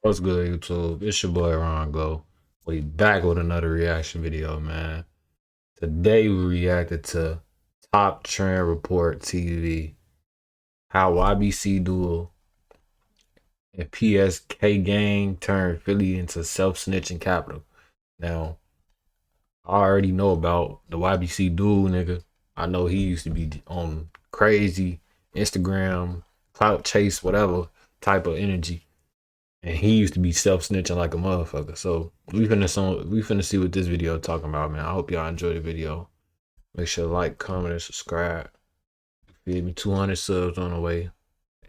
What's good, YouTube? It's your boy Rongloo. We back with another reaction video, man. Today we reacted to Top Trend Report TV, how YBC Duel and PSK gang turned Philly into self-snitching capital. Now, I already know about the YBC Duel nigga. I know he used to be on crazy Instagram, clout chase, whatever type of energy. And he used to be self-snitching like a motherfucker. So we finna see what this video talking about, man. I hope y'all enjoy the video. Make sure to like, comment, and subscribe. Feed me 200 subs on the way.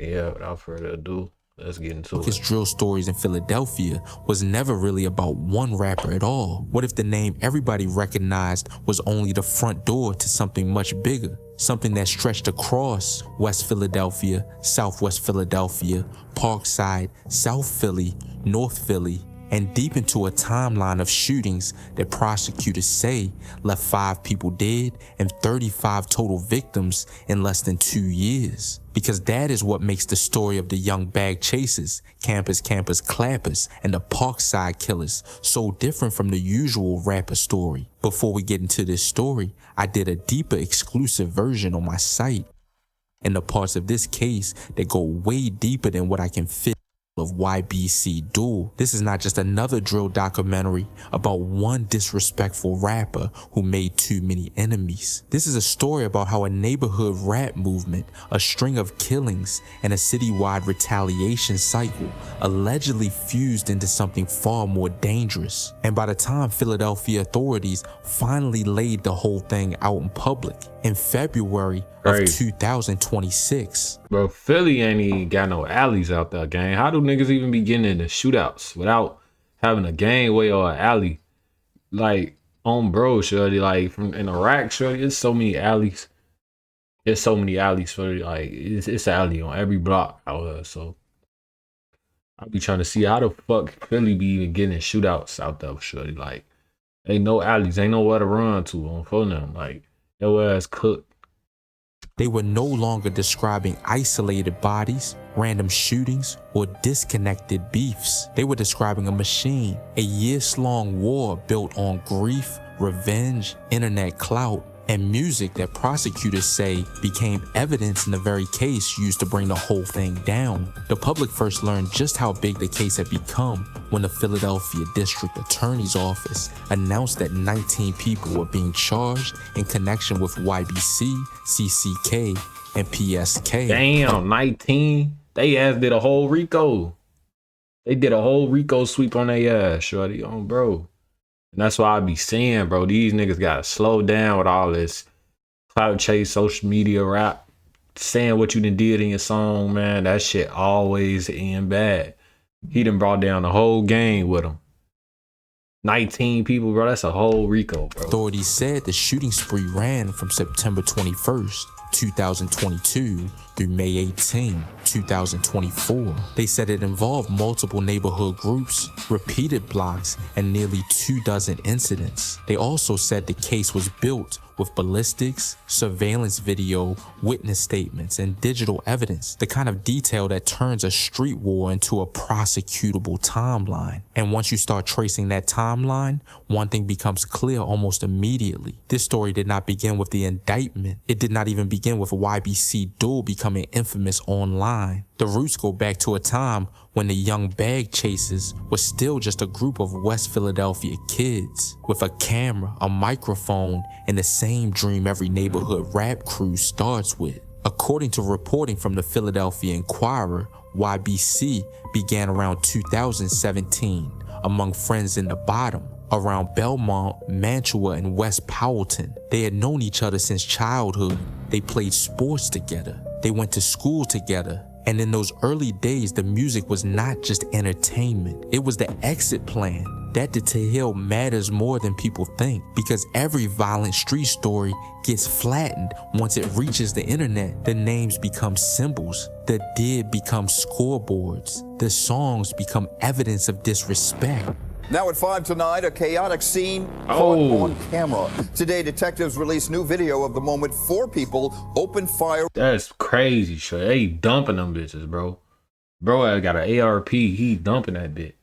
Yeah, without further ado, let's get into it. His drill stories in Philadelphia was never really about one rapper at all. What if the name everybody recognized was only the front door to something much bigger? Something that stretched across West Philadelphia, Southwest Philadelphia, Parkside, South Philly, North Philly, and deep into a timeline of shootings that prosecutors say left 5 people dead and 35 total victims in less than 2 years. Because that is what makes the story of the young bag chasers, campers, clappers, and the Parkside killers so different from the usual rapper story. Before we get into this story, I did a deeper exclusive version on my site, and the parts of this case that go way deeper than what I can fit of YBC Duel. This is not just another drill documentary about one disrespectful rapper who made too many enemies. This is a story about how a neighborhood rap movement, a string of killings, and a citywide retaliation cycle allegedly fused into something far more dangerous. And by the time Philadelphia authorities finally laid the whole thing out in public in February of 2026. Bro, Philly ain't even got no alleys out there, gang. How do niggas even be getting into shootouts without having a gangway or an alley? Like, on bro, shorty, like, from in Iraq, shorty, there's so many alleys. There's so many alleys, shorty, like, it's an alley on every block out there, so. I be trying to see how the fuck Philly be even getting in shootouts out there, shorty. Like, ain't no alleys, ain't nowhere to run to on phone them. Like, your ass cooked. They were no longer describing isolated bodies, random shootings, or disconnected beefs. They were describing a machine, a years-long war built on grief, revenge, internet clout, and music that prosecutors say became evidence in the very case used to bring the whole thing down. The public first learned just how big the case had become when the Philadelphia District Attorney's Office announced that 19 people were being charged in connection with YBC, CCK, and PSK. Damn, 19? They ass did a whole RICO. They did a whole RICO sweep on their ass, shorty, on bro. And that's why I be saying, bro, these niggas gotta slow down with all this clout chase, social media rap, saying what you done did in your song, man. That shit always end bad. He done brought down the whole gang with him. 19 people, bro, that's a whole RICO, bro. Authorities said the shooting spree ran from September 21st, 2022 through May 18, 2024. They said it involved multiple neighborhood groups, repeated blocks, and nearly 24 incidents. They also said the case was built with ballistics, surveillance video, witness statements, and digital evidence, the kind of detail that turns a street war into a prosecutable timeline. And once you start tracing that timeline, one thing becomes clear almost immediately. This story did not begin with the indictment. It did not even begin with YBC Duel becoming infamous online. The roots go back to a time when the young bag chasers were still just a group of West Philadelphia kids with a camera, a microphone, and the same dream every neighborhood rap crew starts with. According to reporting from the Philadelphia Inquirer, YBC began around 2017 among friends in the bottom, around Belmont, Mantua, and West Powelton. They had known each other since childhood. They played sports together. They went to school together. And in those early days, the music was not just entertainment. It was the exit plan. That detail matters more than people think, because every violent street story gets flattened once it reaches the internet. The names become symbols. The did become scoreboards. The songs become evidence of disrespect. Now at 5 tonight, a chaotic scene caught on camera. Today, detectives released new video of the moment 4 people opened fire. That's crazy, shit. They dumping them bitches, bro. Bro, I got an ARP. He dumping that bit.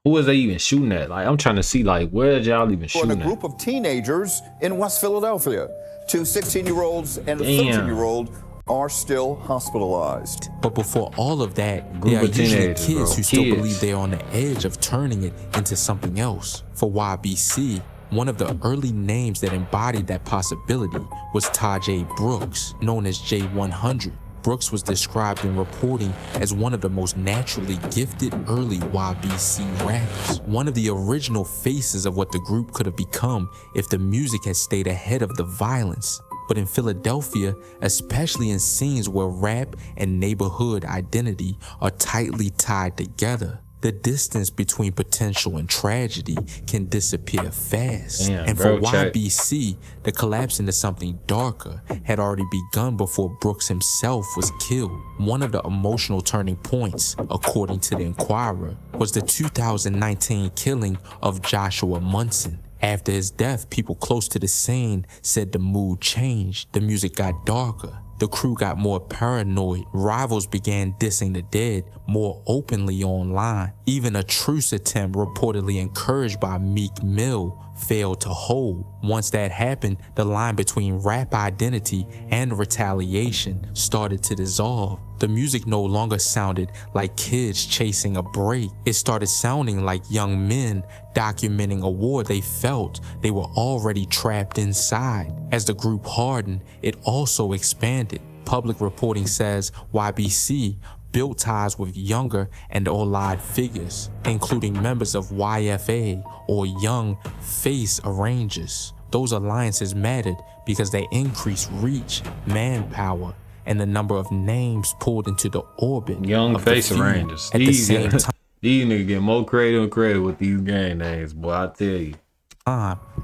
Who was they even shooting at? Like, I'm trying to see, like, where y'all even On shooting a at? group of teenagers in West Philadelphia. 2 16-year-olds and a Damn. 13-year-old are still hospitalized. But before all of that, Group there are of usually teenagers, kids bro. who still Kids. believe they're on the edge of turning it into something else. For YBC, one of the early names that embodied that possibility was Tajay Brooks, known as J100. Brooks was described in reporting as one of the most naturally gifted early YBC rappers, one of the original faces of what the group could have become if the music had stayed ahead of the violence. But in Philadelphia, especially in scenes where rap and neighborhood identity are tightly tied together, the distance between potential and tragedy can disappear fast. Damn, And bro, for check. YBC, the collapse into something darker had already begun before Brooks himself was killed. One of the emotional turning points, according to the Inquirer, was the 2019 killing of Joshua Munson. After his death, people close to the scene said the mood changed, the music got darker, the crew got more paranoid, rivals began dissing the dead more openly online. Even a truce attempt reportedly encouraged by Meek Mill failed to hold. Once that happened, the line between rap identity and retaliation started to dissolve. The music no longer sounded like kids chasing a break. It started sounding like young men documenting a war they felt they were already trapped inside. As the group hardened, it also expanded. Public reporting says YBC built ties with younger and allied figures, including members of YFA or Young Face Arrangers. Those alliances mattered because they increased reach, manpower, and the number of names pulled into the orbit. Young of the Face feud. Arrangers. At the same time, These niggas get more creative and creative with these gang names, boy. I tell you.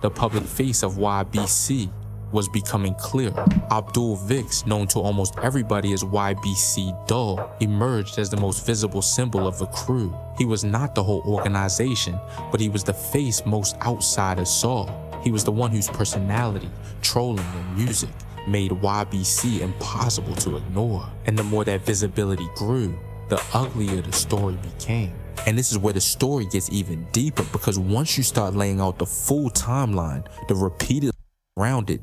the public face of YBC was becoming clear. Abdul Vix, known to almost everybody as YBC Dog, emerged as the most visible symbol of the crew. He was not the whole organization, but he was the face most outsiders saw. He was the one whose personality, trolling, and music made YBC impossible to ignore. And the more that visibility grew, the uglier the story became. And this is where the story gets even deeper, because once you start laying out the full timeline, the repeated around it,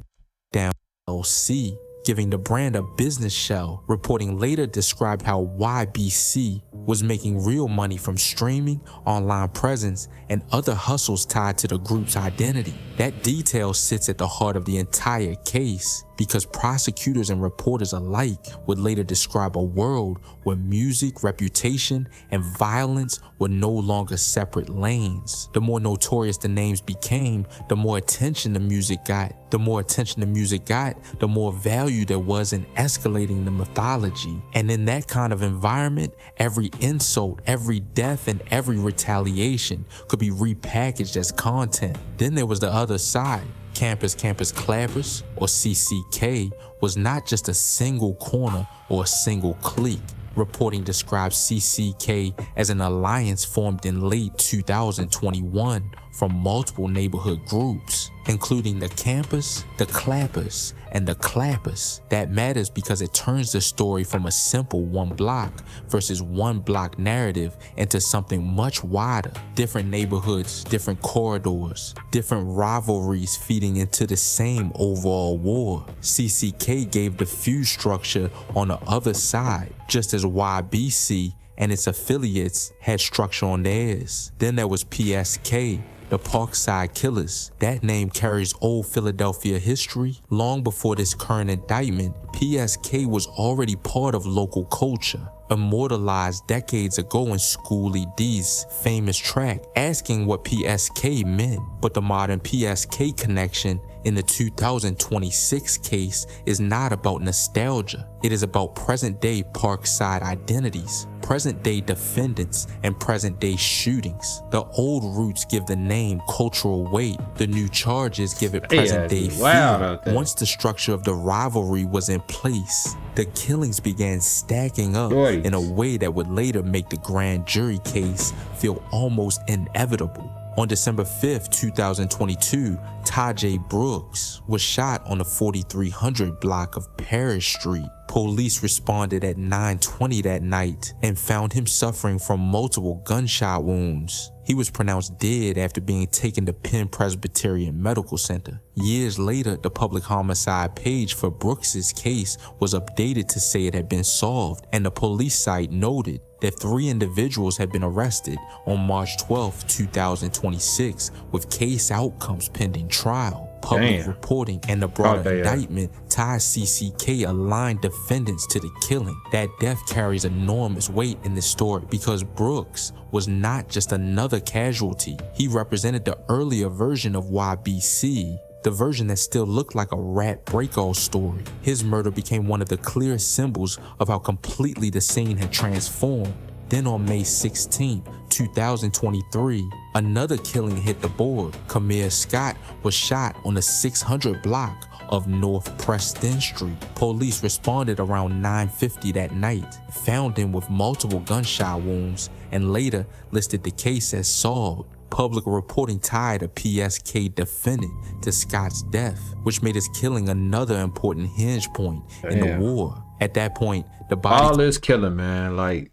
down LC, giving the brand a business shell. Reporting later described how YBC was making real money from streaming, online presence, and other hustles tied to the group's identity. That detail sits at the heart of the entire case, because prosecutors and reporters alike would later describe a world where music, reputation, and violence were no longer separate lanes. The more notorious the names became, the more attention the music got. The more attention the music got, the more value there was in escalating the mythology. And in that kind of environment, every insult, every death, and every retaliation could be repackaged as content. Then there was the other side. Campus Clappers, or CCK, was not just a single corner or a single clique. Reporting describes CCK as an alliance formed in late 2021 from multiple neighborhood groups, including the Campus, the Clappers, and the Clappers. That matters because it turns the story from a simple one block versus one block narrative into something much wider. Different neighborhoods, different corridors, different rivalries feeding into the same overall war. CCK gave the fuse structure on the other side, just as YBC and its affiliates had structure on theirs. Then there was PSK, the Parkside Killers. That name carries old Philadelphia history. Long before this current indictment, PSK was already part of local culture, immortalized decades ago in Schoolie D's famous track, asking what PSK meant. But the modern PSK connection in the 2026 case is not about nostalgia. It is about present-day Parkside identities, present-day defendants, and present-day shootings. The old roots give the name cultural weight. The new charges give it present-day feel. Once the structure of the rivalry was in place, the killings began stacking up in a way that would later make the grand jury case feel almost inevitable. On December 5th, 2022, Tajay Brooks was shot on the 4300 block of Parish Street. Police responded at 9:20 that night and found him suffering from multiple gunshot wounds. He was pronounced dead after being taken to Penn Presbyterian Medical Center. Years later, the public homicide page for Brooks's case was updated to say it had been solved, and the police site noted that 3 individuals had been arrested on March 12, 2026, with case outcomes pending trial. Public reporting and the broader indictment ties CCK aligned defendants to the killing. That death carries enormous weight in this story because Brooks was not just another casualty. He represented the earlier version of YBC, the version that still looked like a rat break-all story. His murder became one of the clearest symbols of how completely the scene had transformed. Then on May 16, 2023, another killing hit the board. Kamir Scott was shot on the 600 block of North Preston Street. Police responded around 9:50 that night, found him with multiple gunshot wounds, and later listed the case as solved. Public reporting tied a PSK defendant to Scott's death, which made his killing another important hinge point in the war. At that point, the body... All this killing, man, like,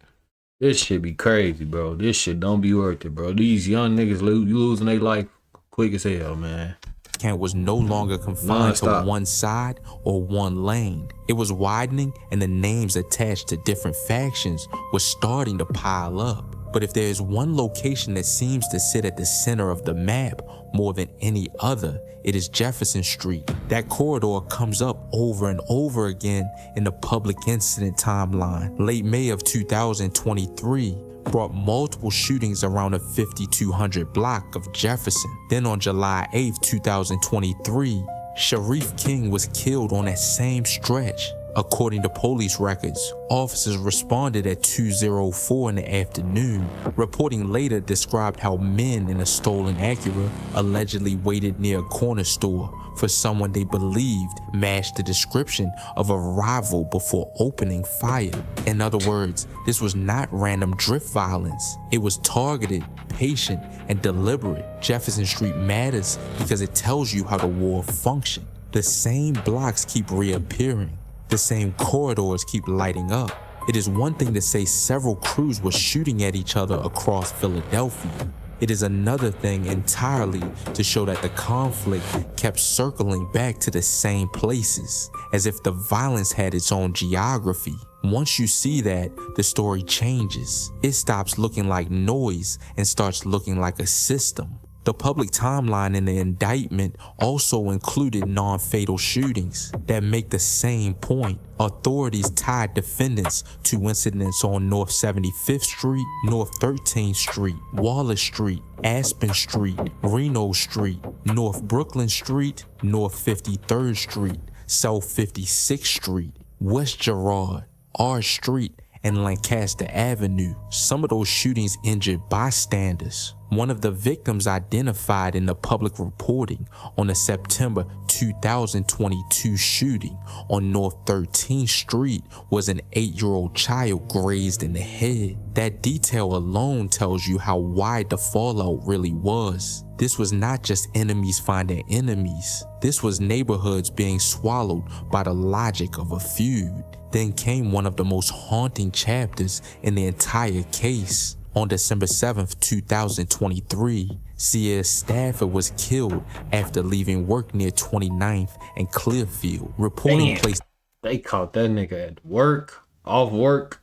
this shit be crazy, bro. This shit don't be worth it, bro. These young niggas losing their life quick as hell, man. Camp was no longer confined to one side or one lane. It was widening, and the names attached to different factions were starting to pile up. But if there is one location that seems to sit at the center of the map more than any other, it is Jefferson Street. That corridor comes up over and over again in the public incident timeline. Late May of 2023 brought multiple shootings around the 5200 block of Jefferson. Then on July 8, 2023, Sharif King was killed on that same stretch. According to police records, officers responded at 2:04 in the afternoon. Reporting later described how men in a stolen Acura allegedly waited near a corner store for someone they believed matched the description of a rival before opening fire. In other words, this was not random drift violence. It was targeted, patient, and deliberate. Jefferson Street matters because it tells you how the war functioned. The same blocks keep reappearing. The same corridors keep lighting up. It is one thing to say several crews were shooting at each other across Philadelphia. It is another thing entirely to show that the conflict kept circling back to the same places, as if the violence had its own geography. Once you see that, the story changes. It stops looking like noise and starts looking like a system. The public timeline in the indictment also included non-fatal shootings that make the same point. Authorities tied defendants to incidents on North 75th Street, North 13th Street, Wallace Street, Aspen Street, Reno Street, North Brooklyn Street, North 53rd Street, South 56th Street, West Girard, R Street, and Lancaster Avenue. Some of those shootings injured bystanders. One of the victims identified in the public reporting on the September 2022 shooting on North 13th Street was an 8-year-old child grazed in the head. That detail alone tells you how wide the fallout really was. This was not just enemies finding enemies. This was neighborhoods being swallowed by the logic of a feud. Then came one of the most haunting chapters in the entire case. On December 7th, 2023, Sierra Stafford was killed after leaving work near 29th and Clearfield. Reporting placed... They caught that nigga at work, off work.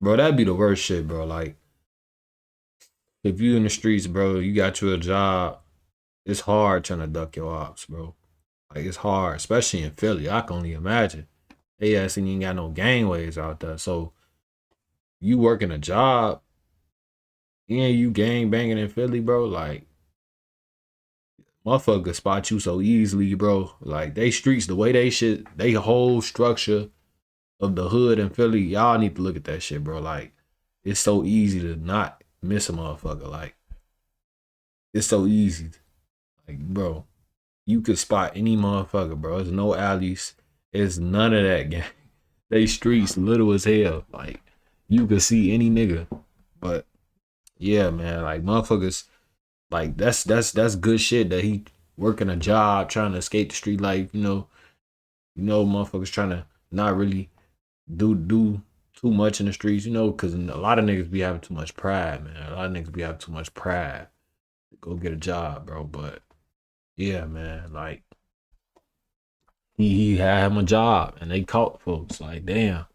Bro, that'd be the worst shit, bro. Like, if you in the streets, bro, you got you a job, it's hard trying to duck your ops, bro. Like, it's hard, especially in Philly. I can only imagine. They ain't even got no gangways out there. So, you working a job, and you gang banging in Philly, bro, like, motherfucker spot you so easily, bro. Like, they streets, the way they shit, they whole structure of the hood in Philly, y'all need to look at that shit, bro. Like, it's so easy to not miss a motherfucker. Like, it's so easy. Like, bro, you could spot any motherfucker, bro. There's no alleys. It's none of that, gang. They streets little as hell. Like, you could see any nigga. But yeah, man, like, motherfuckers, like, that's good shit that he working a job, trying to escape the street life, you know, motherfuckers trying to not really do too much in the streets, you know, because a lot of niggas be having too much pride, man. A lot of niggas be having too much pride. Go get a job, bro. But yeah, man, like he had him a job and they caught folks. Like, damn,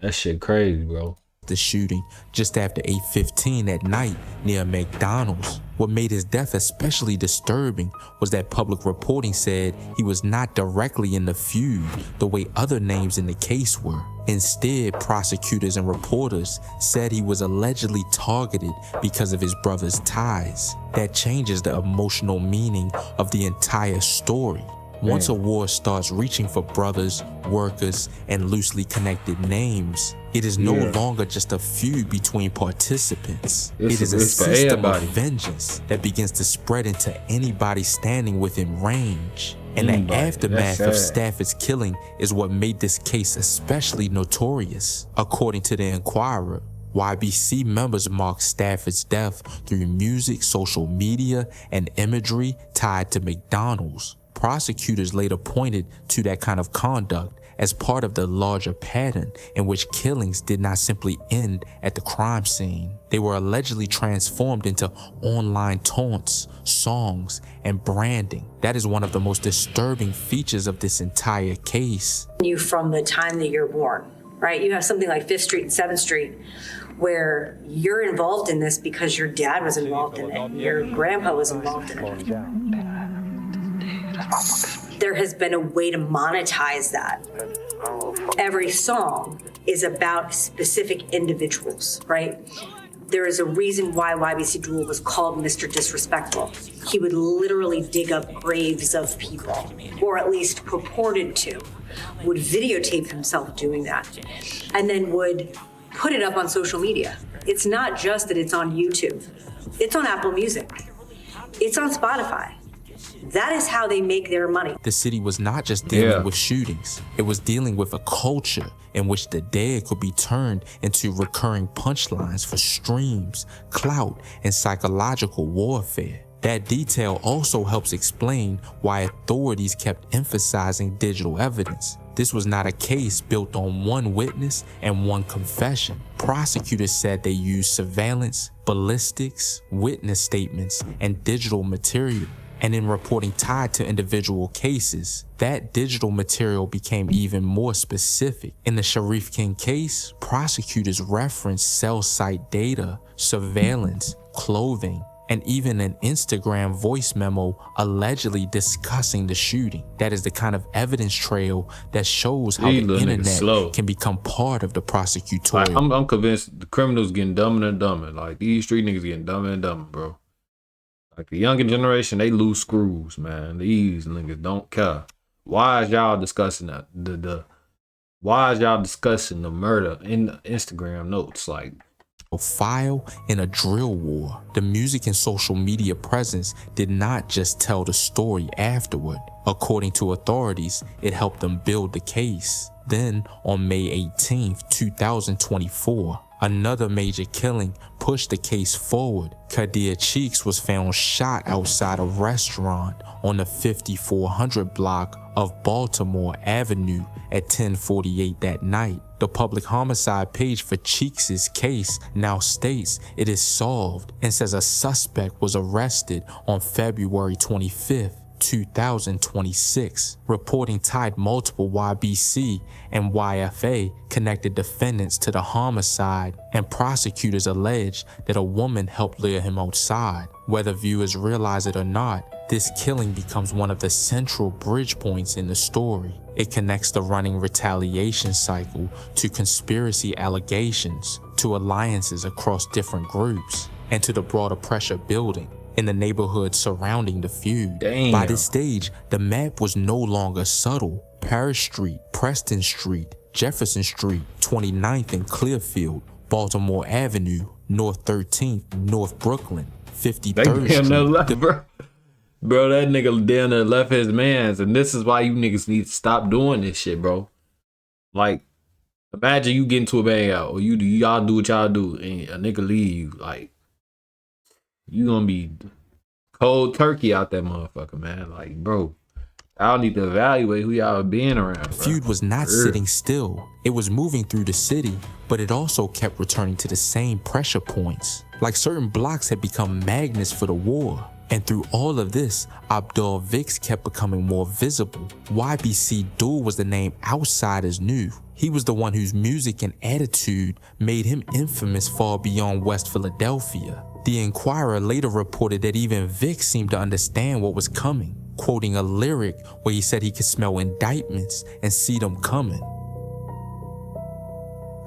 that shit crazy, bro. The shooting just after 8:15 at night near McDonald's. What made his death especially disturbing was that public reporting said he was not directly in the feud the way other names in the case were. Instead, prosecutors and reporters said he was allegedly targeted because of his brother's ties. That changes the emotional meaning of the entire story. Once a war starts reaching for brothers, workers, and loosely connected names, it is no longer just a feud between participants. It is a system of vengeance that begins to spread into anybody standing within range. And the aftermath of Stafford's killing is what made this case especially notorious. According to the Inquirer, YBC members marked Stafford's death through music, social media, and imagery tied to McDonald's. Prosecutors later pointed to that kind of conduct as part of the larger pattern in which killings did not simply end at the crime scene. They were allegedly transformed into online taunts, songs, and branding. That is one of the most disturbing features of this entire case. You from the time that you're born, right? You have something like 5th Street and 7th Street where you're involved in this because your dad was involved in it, your grandpa was involved in it. There has been a way to monetize that. Every song is about specific individuals, right? There is a reason why YBC Jewel was called Mr. Disrespectful. He would literally dig up graves of people, or at least purported to, would videotape himself doing that, and then would put it up on social media. It's not just that it's on YouTube. It's on Apple Music. It's on Spotify. That is how they make their money. The city was not just dealing with shootings. It was dealing with a culture in which the dead could be turned into recurring punchlines for streams, clout, and psychological warfare. That detail also helps explain why authorities kept emphasizing digital evidence. This was not a case built on one witness and one confession. Prosecutors said they used surveillance, ballistics, witness statements, and digital material. And in reporting tied to individual cases, that digital material became even more specific. In the Sharif King case, prosecutors referenced cell site data, surveillance, clothing, and even an Instagram voice memo allegedly discussing the shooting. That is the kind of evidence trail that shows how the internet can become part of the prosecutorial. Like, I'm convinced the criminals getting dumber and dumber. Like, these street niggas getting dumber and dumber, bro. Like, the younger generation, they lose screws, man. These niggas don't care. Why is y'all discussing that? Why is y'all discussing the murder in the Instagram notes? Like, a file in a drill war. The music and social media presence did not just tell the story afterward. According to authorities, it helped them build the case. Then, on May 18th, 2024, another major killing pushed the case forward. Kadir Cheeks was found shot outside a restaurant on the 5400 block of Baltimore Avenue at 10:48 that night. The public homicide page for Cheeks' case now states it is solved and says a suspect was arrested on February 25th. 2026. Reporting tied multiple YBC and YFA connected defendants to the homicide, and prosecutors alleged that a woman helped lure him outside. Whether viewers realize it or not, this killing becomes one of the central bridge points in the story. It connects the running retaliation cycle to conspiracy allegations, to alliances across different groups, and to the broader pressure building in the neighborhood surrounding the feud. Damn. By this stage, the map was no longer subtle. Parish Street, Preston Street, Jefferson Street, 29th and Clearfield, Baltimore Avenue, North 13th, North Brooklyn, 53rd Street. Bro, that nigga down there left his mans, and this is why you niggas need to stop doing this shit, bro. Like, imagine you get into a bang out, or y'all do what y'all do, and a nigga leave, like, you gonna be cold turkey out that motherfucker, man. Like, bro, Y'all need to evaluate who y'all being around, The bro. feud was not sitting still. It was moving through the city, but it also kept returning to the same pressure points. Like certain blocks had become magnets for the war. And through all of this, Abdul Vix kept becoming more visible. YBC Duel was the name outsiders knew. He was the one whose music and attitude made him infamous far beyond West Philadelphia. The Inquirer later reported that even Vix seemed to understand what was coming, quoting a lyric where he said he could smell indictments and see them coming.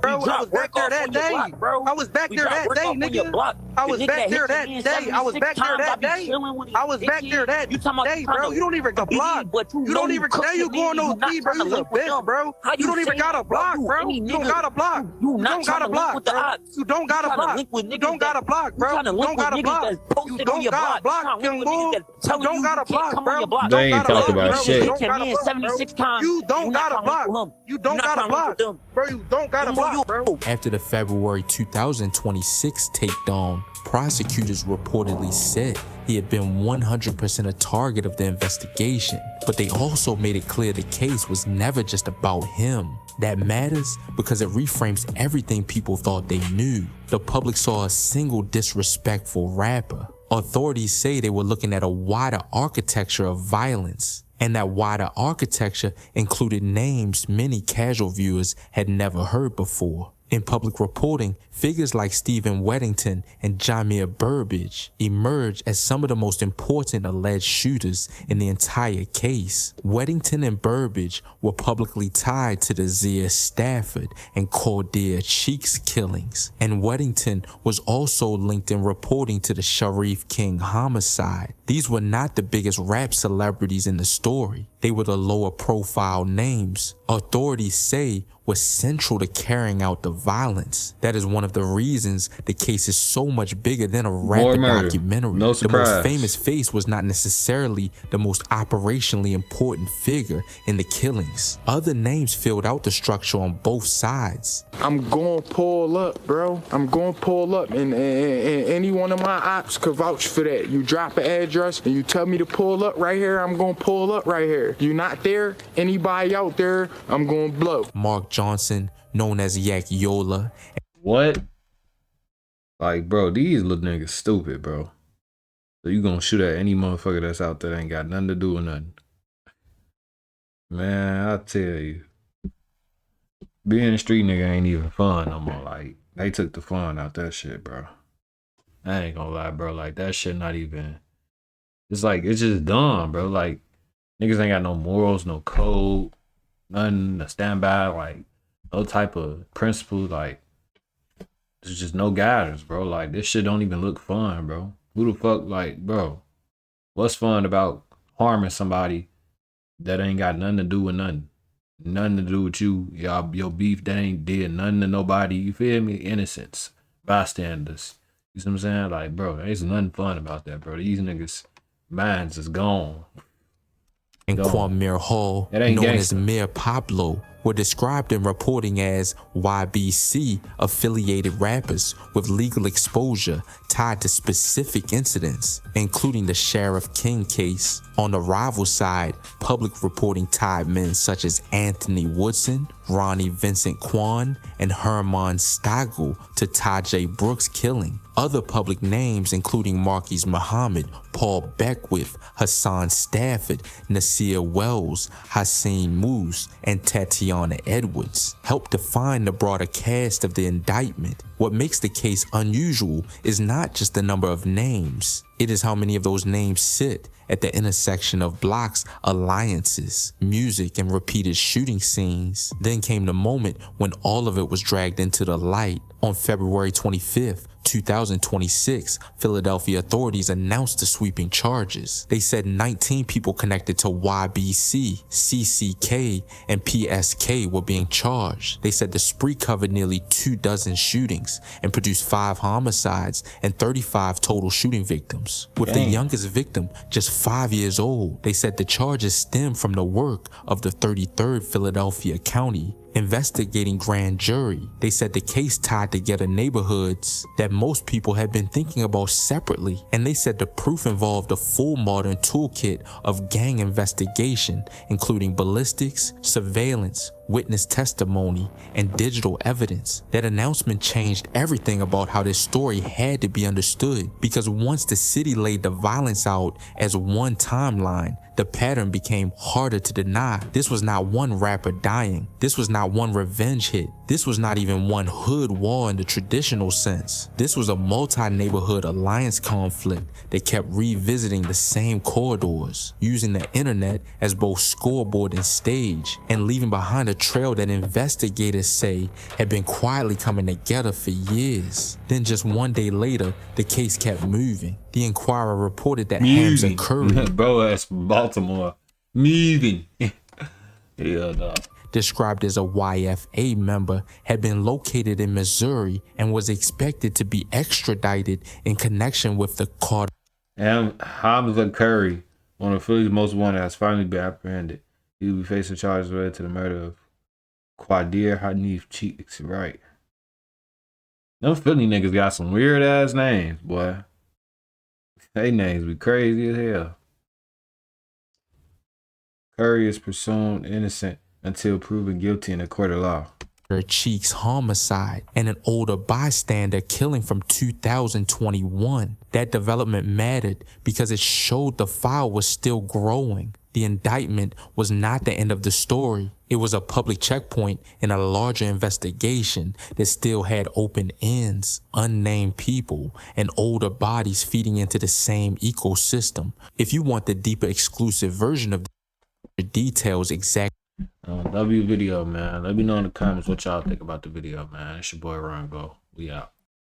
Bro, I was back there that day. I was back there that day, nigga. I was back there that day. I was back there that day. I was back there that day, bro. You don't even got block. You don't even, now you going OT, bro. You a bitch, bro. You don't even got a block, bro. You don't got a block. You don't got a block, bro. You don't got a block. You don't got a block, bro. You don't got a block. You don't got a block, young boy. You don't got a block, bro. They ain't talk about shit. You don't got a block. You don't got a block, bro. You don't got a block, bro. After the February 2026 takedown, prosecutors reportedly said he had been 100% a target of the investigation, but they also made it clear the case was never just about him. That matters because it reframes everything people thought they knew. The public saw a single disrespectful rapper. Authorities say they were looking at a wider architecture of violence, and that wider architecture included names many casual viewers had never heard before. In public reporting, figures like Stephen Weddington and Jamir Burbage emerged as some of the most important alleged shooters in the entire case. Weddington and Burbage were publicly tied to the Zia Stafford and Cordia Cheeks killings, and Weddington was also linked in reporting to the Sharif King homicide. These were not the biggest rap celebrities in the story. They were the lower profile names authorities say were central to carrying out the violence. That is one of the reasons the case is so much bigger than a rap documentary. No surprise. The most famous face was not necessarily the most operationally important figure in the killings. Other names filled out the structure on both sides. I'm going to pull up, bro. I'm going to pull up, and any one of my ops could vouch for that. You drop an address and you tell me to pull up right here, I'm going to pull up right here. You not there, anybody out there, I'm going to blow. Mark Johnson, known as Yak Yola. What? Like, bro, these little niggas stupid, bro. So you gonna shoot at any motherfucker that's out there that ain't got nothing to do with nothing. Man, I tell you. Being a street nigga ain't even fun no more. Like, they took the fun out that shit, bro. I ain't gonna lie, bro. Like, that shit not even... It's like, it's just dumb, bro. Like, niggas ain't got no morals, no code, nothing to stand by, like, no type of principle. Like, there's just no guidance, bro. Like, this shit don't even look fun, bro. Who the fuck, like, bro, what's fun about harming somebody that ain't got nothing to do with nothing? Nothing to do with you, y'all, your beef that ain't did nothing to nobody, you feel me? Innocents, bystanders. You see what I'm saying? Like, bro, there's nothing fun about that, bro. These niggas' minds is gone. And Kwame Hall, known as Mayor Pablo, were described in reporting as YBC affiliated rappers with legal exposure tied to specific incidents, including the Sheriff King case. On the rival side, public reporting tied men such as Anthony Woodson, Ronnie Vincent Kwan, and Herman Stagel to Tajay Brooks' killing. Other public names, including Marquise Muhammad, Paul Beckwith, Hassan Stafford, Nasir Wells, Hassan Moose, and Tatiana Edwards, helped define the broader cast of the indictment. What makes the case unusual is not just the number of names, it is how many of those names sit at the intersection of blocks, alliances, music, and repeated shooting scenes. Then came the moment when all of it was dragged into the light. On February 25th, 2026, Philadelphia authorities announced the sweeping charges. They said 19 people connected to YBC, CCK, and PSK were being charged. They said the spree covered nearly 24 shootings and produced 5 homicides and 35 total shooting victims, with the youngest victim just 5 years old. They said the charges stem from the work of the 33rd Philadelphia County investigating grand jury. They said the case tied together neighborhoods that most people had been thinking about separately, and they said the proof involved a full modern toolkit of gang investigation, including ballistics, surveillance, witness testimony, and digital evidence. That announcement changed everything about how this story had to be understood, because once the city laid the violence out as one timeline, the pattern became harder to deny. This was not one rapper dying. This was not one revenge hit. This was not even one hood war in the traditional sense. This was a multi-neighborhood alliance conflict that kept revisiting the same corridors, using the internet as both scoreboard and stage, and leaving behind a trail that investigators say had been quietly coming together for years. Then just one day later, the case kept moving. The Inquirer reported that Hamza Curry, bro, that's Baltimore, moving. Yeah, no. described as a YFA member, had been located in Missouri and was expected to be extradited in connection with the Carter. And Hamza Curry, one of Philly's most wanted, has finally been apprehended. He will be facing charges related to the murder of Quadir Hanif Cheeks. Right. Them Philly niggas got some weird ass names, boy. They names be crazy as hell. Curry is presumed innocent until proven guilty in a court of law. Cheeks homicide and an older bystander killing from 2021. That development mattered because it showed the file was still growing. The indictment was not the end of the story. It was a public checkpoint in a larger investigation that still had open ends, unnamed people, and older bodies feeding into the same ecosystem. If you want the deeper exclusive version of the details exactly. Love your video, man. Let me know in the comments what y'all think about the video, man. It's your boy Rongloo. We out.